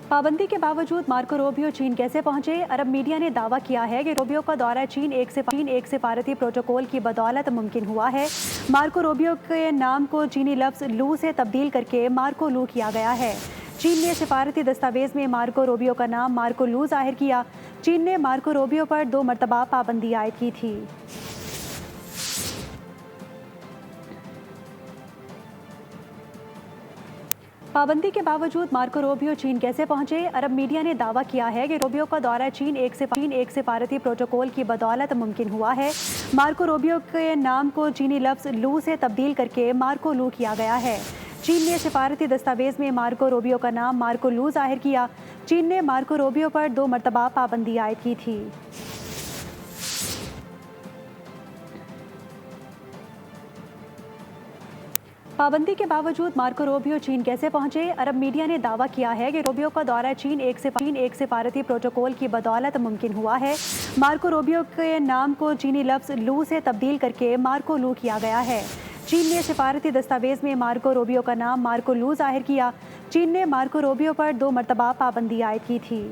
पाबंदी के बावजूद मार्को रूबियो चीन कैसे पहुंचे? अरब मीडिया ने दावा किया है कि रूबियो का दौरा चीन एक सिफारती प्रोटोकॉल की बदौलत मुमकिन हुआ है। मार्को रूबियो के नाम को चीनी लफ्ज़ लू से तब्दील करके मार्को लू किया गया है। चीन ने सिफारती दस्तावेज में मार्को रूबियो का नाम मार्को लू जाहिर किया। चीन ने मार्को रूबियो पर 2 मरतबा पाबंदी आयद की थी। पाबंदी के बावजूद मार्को रूबियो चीन कैसे पहुंचे? अरब मीडिया ने दावा किया है कि रूबियो का दौरा चीन एक सिफारती प्रोटोकॉल की बदौलत मुमकिन हुआ है। मार्को रूबियो के नाम को चीनी लफ्ज़ लू से तब्दील करके मार्को लू किया गया है। चीन ने सिफारती दस्तावेज में मार्को रूबियो का नाम मार्को लू जाहिर किया। चीन ने मार्को रूबियो पर 2 मरतबा पाबंदी आयद की थी। पाबंदी के बावजूद मार्को रूबियो चीन कैसे पहुंचे? अरब मीडिया ने दावा किया है कि रूबियो का दौरा चीन एक सिफारती प्रोटोकॉल की बदौलत मुमकिन हुआ है। मार्को रूबियो के नाम को चीनी लफ्ज़ लू से तब्दील करके मार्को लू किया गया है। चीन ने सिफारती दस्तावेज में मार्को रूबियो का नाम मार्को लू जाहिर किया। चीन ने मार्को रूबियो पर 2 मरतबा पाबंदी आयद की थी।